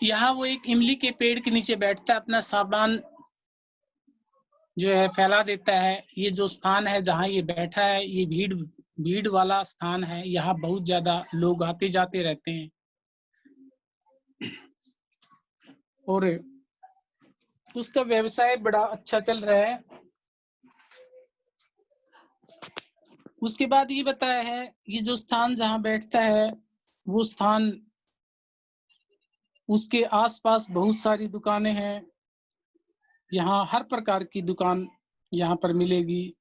यहाँ वो एक इमली के पेड़ के नीचे बैठता है, अपना सामान जो है फैला देता है। ये जो स्थान है जहाँ ये बैठा है, ये भीड़ वाला स्थान है। यहाँ बहुत ज्यादा लोग आते जाते रहते हैं और उसका व्यवसाय बड़ा अच्छा चल रहा है। उसके बाद ये बताया है, ये जो स्थान जहाँ बैठता है वो स्थान, उसके आसपास बहुत सारी दुकानें हैं। यहाँ हर प्रकार की दुकान यहाँ पर मिलेगी।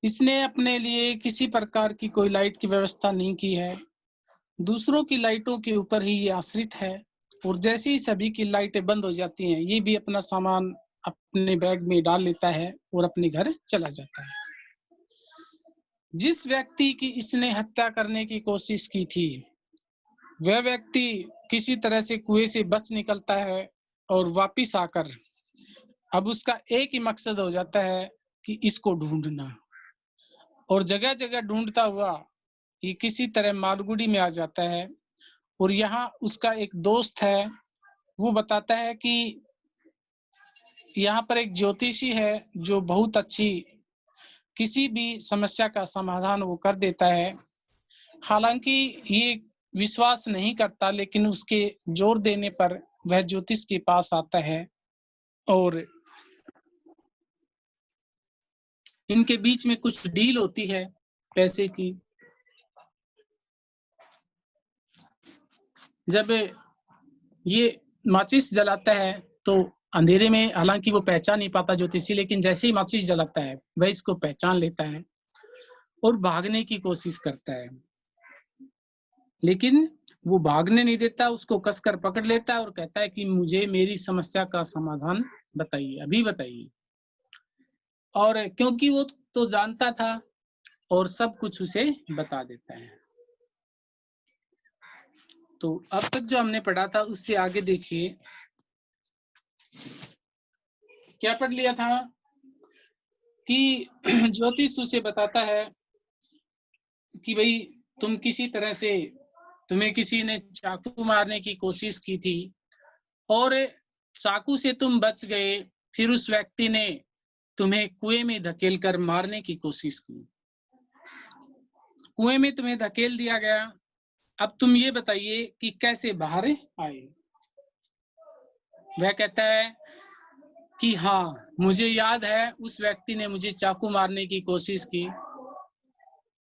इसने अपने लिए किसी प्रकार की कोई लाइट की व्यवस्था नहीं की है। दूसरों की लाइटों के ऊपर ही ये आश्रित है और जैसे ही सभी की लाइटें बंद हो जाती हैं, ये भी अपना सामान अपने बैग में डाल लेता है और अपने घर चला जाता है। जिस व्यक्ति की इसने हत्या करने की कोशिश की थी, वह व्यक्ति किसी तरह से कुएं से बच निकलता है और वापिस आकर अब उसका एक ही मकसद हो जाता है कि इसको ढूंढना, और जगह जगह ढूंढता हुआ ये किसी तरह मालगुडी में आ जाता है। और यहाँ उसका एक दोस्त है, वो बताता है कि यहाँ पर एक ज्योतिषी है जो बहुत अच्छी किसी भी समस्या का समाधान वो कर देता है। हालांकि ये विश्वास नहीं करता, लेकिन उसके जोर देने पर वह ज्योतिष के पास आता है और इनके बीच में कुछ डील होती है पैसे की। जब ये माचिस जलाता है तो अंधेरे में, हालांकि वो पहचान नहीं पाता ज्योतिषी, लेकिन जैसे ही माचिस जलाता है वह इसको पहचान लेता है और भागने की कोशिश करता है, लेकिन वो भागने नहीं देता, उसको कसकर पकड़ लेता है और कहता है कि मुझे मेरी समस्या का समाधान बताइए, अभी बताइए। और क्योंकि वो तो जानता था और सब कुछ उसे बता देता है। तो अब तक जो हमने पढ़ा था उससे आगे देखिए क्या पढ़ लिया था कि ज्योतिष उसे बताता है कि भाई तुम किसी तरह से, तुम्हें किसी ने चाकू मारने की कोशिश की थी और चाकू से तुम बच गए, फिर उस व्यक्ति ने तुम्हें कुएं में धकेलकर मारने की कोशिश की। कुएं में तुम्हें धकेल दिया गया। अब तुम ये बताइए कि कैसे बाहर आए। वह कहता है कि हाँ, मुझे याद है उस व्यक्ति ने मुझे चाकू मारने की कोशिश की।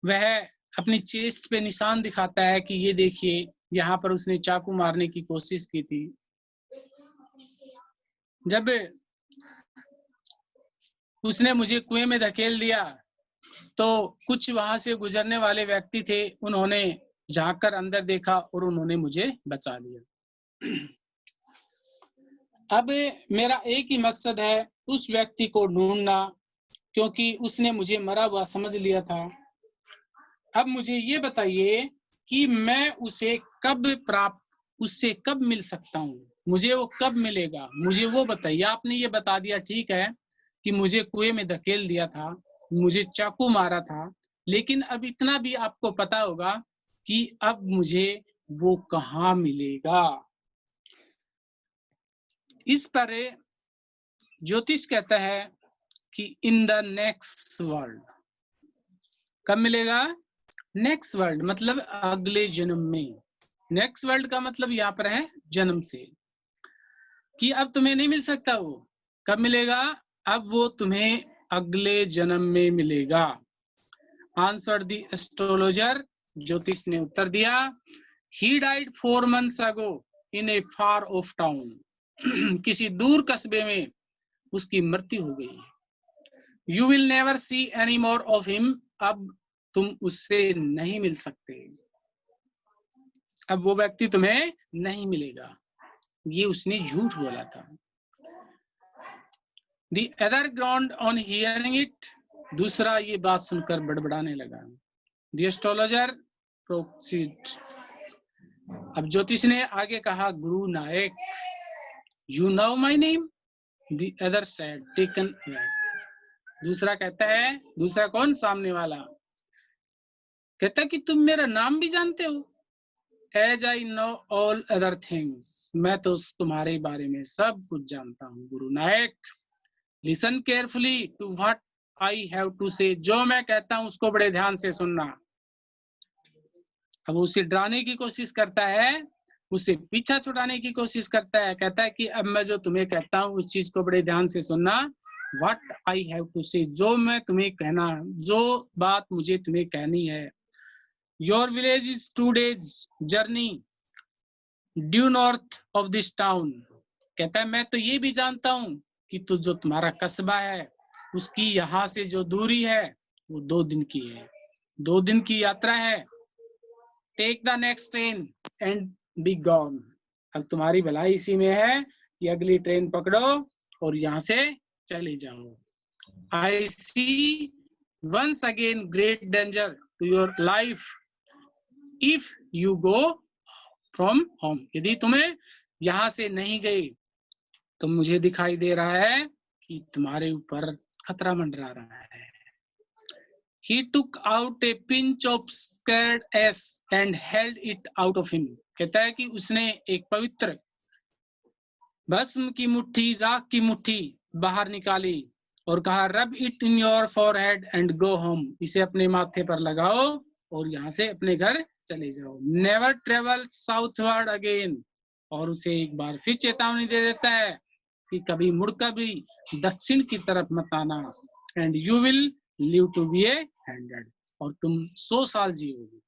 वह अपनी चेस्ट पे निशान दिखाता है कि ये देखिए, यहाँ पर उसने चाकू मारने की कोशिश की थी। जब उसने मुझे कुएं में धकेल दिया तो कुछ वहां से गुजरने वाले व्यक्ति थे, उन्होंने झांक कर अंदर देखा और उन्होंने मुझे बचा लिया। अब मेरा एक ही मकसद है, उस व्यक्ति को ढूंढना, क्योंकि उसने मुझे मरा हुआ समझ लिया था। अब मुझे ये बताइए कि मैं उससे कब मिल सकता हूँ, मुझे वो कब मिलेगा, मुझे वो बताइए। आपने ये बता दिया, ठीक है, कि मुझे कुएं में धकेल दिया था, मुझे चाकू मारा था, लेकिन अब इतना भी आपको पता होगा कि अब मुझे वो कहाँ मिलेगा। इस पर ज्योतिष कहता है कि इन द नेक्स्ट वर्ल्ड। कब मिलेगा? नेक्स्ट वर्ल्ड मतलब अगले जन्म में। नेक्स्ट वर्ल्ड का मतलब यहाँ पर है जन्म से, कि अब तुम्हें नहीं मिल सकता वो। कब मिलेगा? अब वो तुम्हें अगले जन्म में मिलेगा। आंसर द एस्ट्रोलॉजर, ज्योतिष ने उत्तर दिया। He died 4 months ago in A far of town. किसी दूर कस्बे में उसकी मृत्यु हो गई। You will never see any more of him. अब तुम उससे नहीं मिल सकते। अब वो व्यक्ति तुम्हें नहीं मिलेगा। ये उसने झूठ बोला था। The other ground on hearing it, दूसरा ये बात सुनकर बड़बड़ाने लगा। The astrologer proceeded, अब ज्योतिष ने आगे कहा, गुरु नायक, you know my name? The other said, taken aback. दूसरा कहता है, दूसरा कौन? सामने वाला कहता कि तुम मेरा नाम भी जानते हो? As I know all other things, मैं तो तुम्हारे बारे में सब कुछ जानता हूँ Guru Nayak. Listen carefully to what I have to say, जो मैं कहता हूँ उसको बड़े ध्यान से सुनना। अब उसे डराने की कोशिश करता है, उसे पीछा छुड़ाने की कोशिश करता है, कहता है कि अब मैं जो तुम्हें कहता हूँ उस चीज को बड़े ध्यान से सुनना। What I have to say, जो मैं तुम्हें कहना, जो बात मुझे तुम्हें कहनी है। Your village is 2 days journey due north of this town, कहता है मैं तो ये भी जानता हूँ कि तो जो तुम्हारा कस्बा है उसकी यहाँ से जो दूरी है वो 2 दिन की है, 2 दिन की यात्रा है। Take the next train and be gone, अब तुम्हारी भलाई इसी में है कि अगली ट्रेन पकड़ो और यहाँ से चले जाओ। I see once again great danger to your life if you go from home, यदि तुम्हें यहाँ से नहीं गए तो मुझे दिखाई दे रहा है कि तुम्हारे ऊपर खतरा मंडरा रहा है। He took out a pinch of scared ash and held it out of him, कहता है कि उसने एक पवित्र भस्म की मुट्ठी, राख की मुट्ठी बाहर निकाली और कहा rub it in your forehead and go home, इसे अपने माथे पर लगाओ और यहाँ से अपने घर चले जाओ। नेवर ट्रेवल साउथवर्ड अगेन, और उसे एक बार फिर चेतावनी दे देता है कि कभी मुड़कर भी दक्षिण की तरफ मत आना। And you will live to be 100, और तुम 100 साल जियोगे।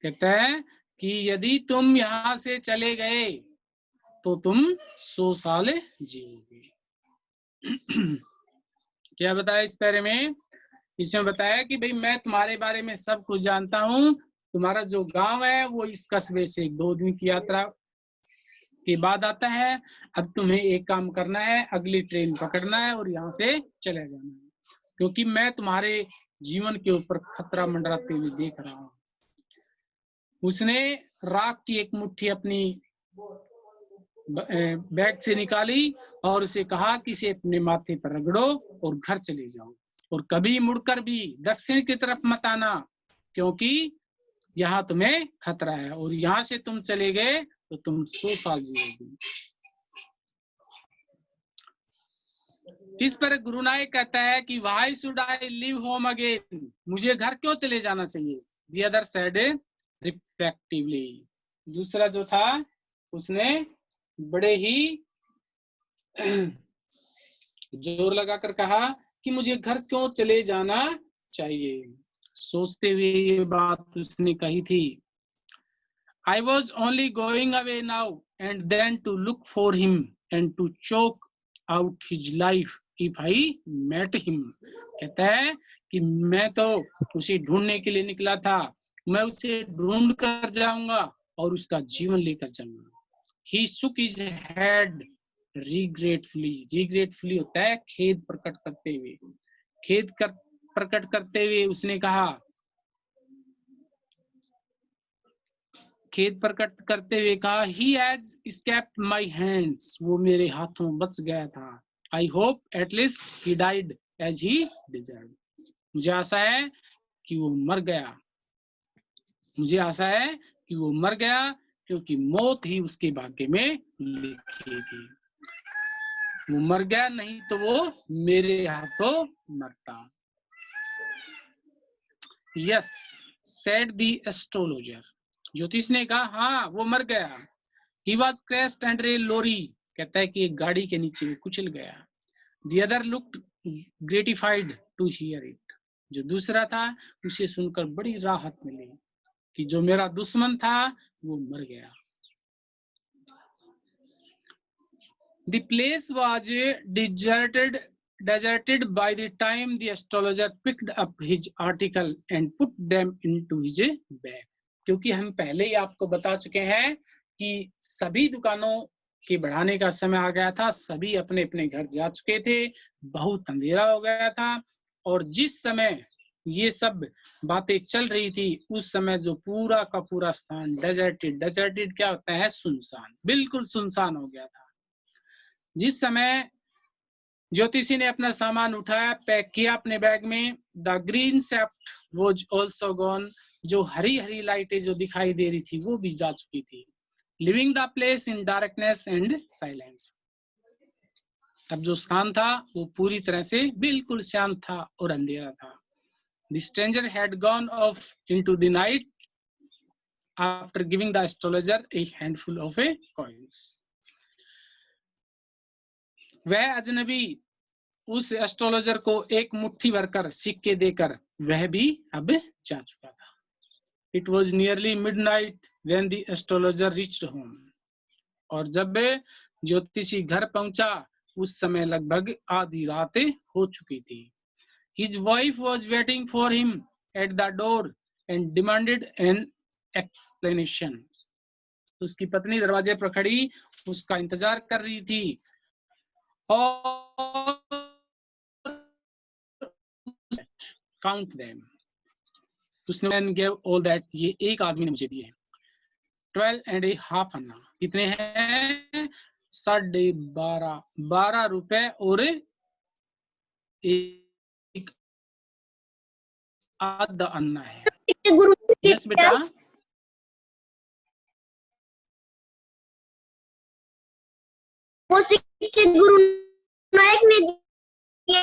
कहते हैं कि यदि तुम यहाँ से चले गए तो तुम 100 साल जियोगे। क्या बताया इस पैरे में? इसमें बताया कि भाई मैं तुम्हारे बारे में सब कुछ जानता हूँ, तुम्हारा जो गांव है वो इस कस्बे से 2 दिन की यात्रा के बाद आता है। अब तुम्हें एक काम करना है, अगली ट्रेन पकड़ना है और यहाँ से चले जाना है, क्योंकि मैं तुम्हारे जीवन के ऊपर खतरा मंडराते हुए देख रहा हूँ। उसने राख की एक मुट्ठी अपनी बैग से निकाली और उसे कहा कि इसे अपने माथे पर रगड़ो और घर चले जाओ, और कभी मुड़कर भी दक्षिण की तरफ मत आना, क्योंकि यहाँ तुम्हें खतरा है, और यहाँ से तुम चले गए तो तुम 100 साल जियोगे। इस पर गुरु नायक कहता है कि why should I live home again, मुझे घर क्यों चले जाना चाहिए। दी अदर सेड रिफ्लेक्टिवली, दूसरा जो था उसने बड़े ही जोर लगाकर कहा कि मुझे घर क्यों चले जाना चाहिए। सोचते हुए ये बात उसने कही थी। I was only going away now and then to look for him and to choke out his life if I met him, कहता है कि मैं तो उसे ढूंढने के लिए निकला था, मैं उसे ढूंढ कर जाऊंगा और उसका जीवन लेकर जाऊंगा। He shook his head regretfully होता है खेद प्रकट करते हुए, प्रकट करते हुए उसने कहा, खेद प्रकट करते हुए कहा, he has escaped my hands, वो मेरे हाथों बच गया था। I hope at least he died as he deserved, मुझे आशा है कि वो मर गया, मुझे आशा है कि वो मर गया क्योंकि मौत ही उसके भाग्य में लिखी थी। वो मर गया, नहीं तो वो मेरे हाथों मरता। Yes, said the astrologer, ज्योतिष ने कहा हाँ वो मर गया। He was crashed under a lorry, कहता है कि एक गाड़ी के नीचे कुचल गया। The other looked gratified to hear it, जो दूसरा था उसे सुनकर बड़ी राहत मिली कि जो मेरा दुश्मन था वो मर गया। The place was deserted by the time the astrologer picked up his article and put them into his bag, क्योंकि हम पहले ही आपको बता चुके हैं कि सभी दुकानों के बढ़ाने का समय आ गया था, सभी अपने अपने घर जा चुके थे, बहुत अंधेरा हो गया था, और जिस समय ये सब बातें चल रही थी उस समय जो पूरा का पूरा स्थान डेजर्टेड क्या होता है, सुनसान, बिल्कुल सुनसान हो गया था। जिस समय ज्योतिषी ने अपना सामान उठाया, पैक किया अपने बैग में, the green sept was also gone, जो हरी हरी लाइटें जो दिखाई दे रही थी वो भी जा चुकी थी। Living the place in darkness and silence. अब जो स्थान था वो पूरी तरह से बिल्कुल शांत था और अंधेरा था। The stranger had gone off into the night after giving the astrologer a handful of coins. वह अजनबी उस एस्ट्रोलॉजर को एक मुट्ठी भरकर सिक्के देकर वह भी अब जा चुका था। It was nearly midnight when the astrologer reached home. और जब ज्योतिषी घर पहुंचा उस समय लगभग आधी रात हो चुकी थी। His wife was waiting for him at the door and demanded an explanation. उसकी पत्नी दरवाजे पर खड़ी उसका इंतजार कर रही थी और count them. उसने gave all that, ये एक आदमी ने मुझे दिए 12.5 अन्ना। कितने हैं? 12.5 रुपए और एक आधा अन्ना है। यस बेटा, वो सिक्के गुरु नायक ने दिए।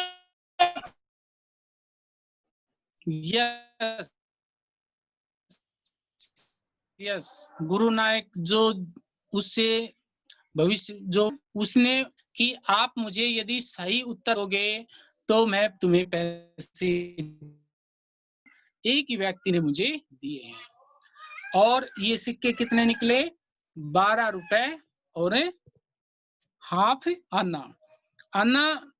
यस यस, गुरु नायक जो उससे भविष्य जो उसने कि आप मुझे यदि सही उत्तर दोगे तो मैं तुम्हें पैसे, एक ही व्यक्ति ने मुझे दिए हैं। और ये सिक्के कितने निकले? 12 रुपए और हाफ अन्ना। अन्ना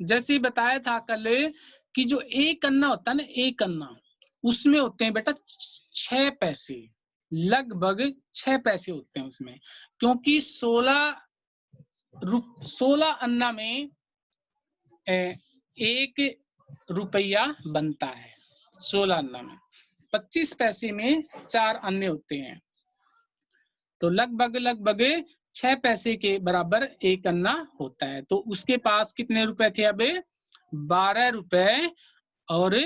जैसे बताया था कल कि जो एक अन्ना होता है ना, एक अन्ना उसमें होते हैं बेटा 6 पैसे, लगभग 6 पैसे होते हैं उसमें, क्योंकि 16 अन्ना में 1 रुपया बनता है। 16 अन्ना में 25 पैसे में 4 अन्ने होते हैं, तो लगभग 6 पैसे के बराबर एक अन्ना होता है। तो उसके पास कितने रुपए थे? अब 12 रुपए और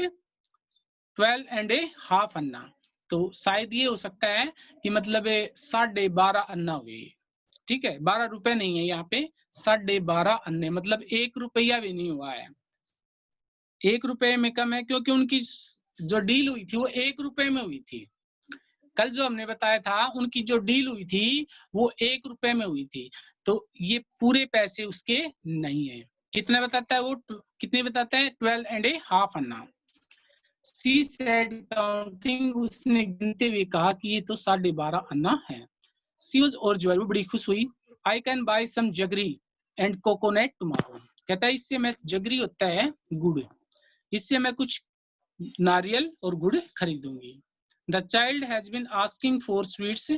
12.5 अन्ना। तो शायद ये हो सकता है कि मतलब 12.5 अन्ना हुए। ठीक है, 12 रुपए नहीं है यहाँ पे, 12.5 अन्ने, मतलब 1 रुपया भी नहीं हुआ है। 1 रुपये में कम है, क्योंकि उनकी जो डील हुई थी वो 1 रुपये में हुई थी। कल जो हमने बताया था उनकी जो डील हुई थी वो 1 रुपये में हुई थी, तो ये पूरे पैसे उसके नहीं है। कितने बताता है वो? कितने बताता है? 12.5 अन्ना। She said counting, उसने गिनते हुए कहा कि ये तो 12.5 अन्ना है। She was overjoyed, वो बड़ी खुश हुई। I can buy some jaggery and coconut tomorrow. कहता है इससे मैं, जगरी होता है गुड़, इससे मैं कुछ नारियल और गुड़ खरीदूंगी। The child has been asking for sweets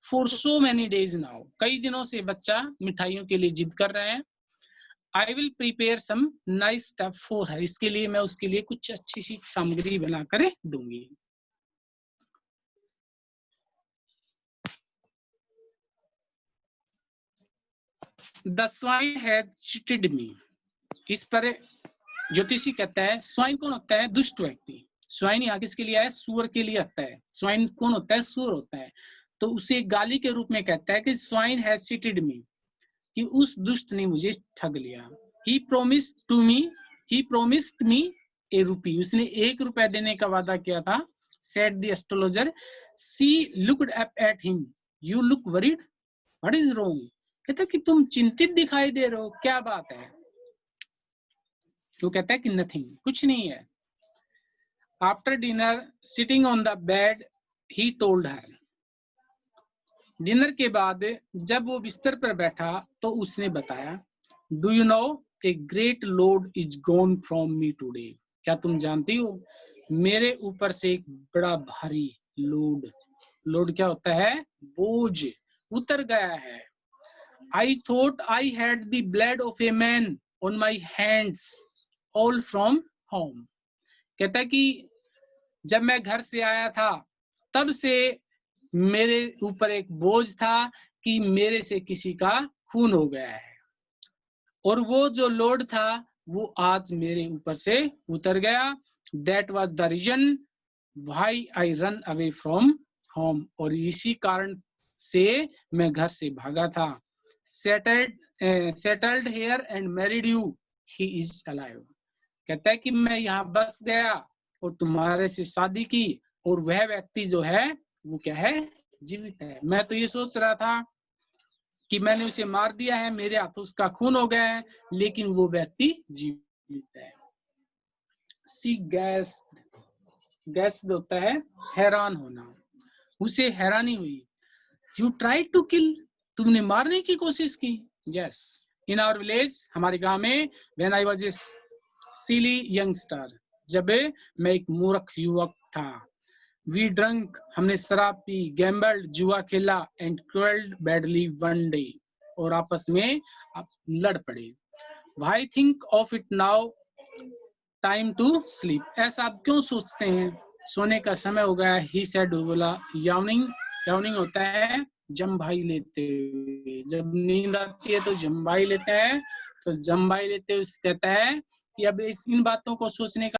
for so many days now. कई दिनों से बच्चा मिठाइयों के लिए जिद कर रहे हैं। I will prepare some nice stuff for her. इसके लिए मैं उसके लिए कुछ अच्छी सी सामग्री बनाकर दूंगी। The swine had cheated me. इस पर ज्योतिषी कहता है, स्वाइन कौन होता है? दुष्ट व्यक्ति। स्वाइन यहाँ किसके लिए है? सूअर के लिए आता है। स्वाइन कौन होता है? सूअर होता है। तो उसे गाली के रूप में कहता है कि स्वाइन हैज चीटेड मी, कि उस दुष्ट ने मुझे ठग लिया। He promised me a rupee. उसने 1 रुपया देने का वादा किया था। Said the astrologer. She looked up at him. You look worried. What is wrong? कहता कि तुम चिंतित दिखाई दे रहे हो, क्या बात है? तो कहता है कि नथिंग, कुछ नहीं है। After dinner, sitting on the bed, he told her. Dinner के बाद जब वो बिस्तर पर बैठा तो उसने बताया, Do you know a great load is gone from me today? क्या तुम जानती हो मेरे ऊपर से एक बड़ा भारी लोड क्या होता है? बोझ उतर गया है। I thought I had the blood of a man on my hands all from home. कहता है कि जब मैं घर से आया था तब से मेरे ऊपर एक बोझ था कि मेरे से किसी का खून हो गया है, और वो जो लोड था वो आज मेरे ऊपर से उतर गया। That was the reason why I run away from home, और इसी कारण से मैं घर से भागा था। Settled here and married you, he is alive. कहता है कि मैं यहाँ बस गया और तुम्हारे से शादी की, और वह व्यक्ति जो है वो क्या है, जीवित है। मैं तो ये सोच रहा था कि मैंने उसे मार दिया है, मेरे हाथों उसका खून हो गया है, लेकिन वो व्यक्ति जीवित है। सी गैस होता है हैरान होना, उसे हैरानी हुई। यू ट्राई टू किल, तुमने मारने की कोशिश की। यस, इन आवर विलेज, हमारे गांव में, when I was a silly youngster, जब मैं एक मूर्ख युवक था। वी ड्रंक, हमने शराब पी, गैम्बल्ड, जुआ खेला, and quarrelled badly one day, और आपस में आप लड़ पड़े। Why think of it now, time to sleep, ऐसा आप क्यों सोचते हैं, सोने का समय हो गया। ही सेड, बोला। यावनिंग, यावनिंग होता है जम्भाई लेते हुए, जब नींद आती है तो जम्भाई लेते हैं, तो जम्भाई लेते हुए कहता है कि अब इन बातों को सोचने का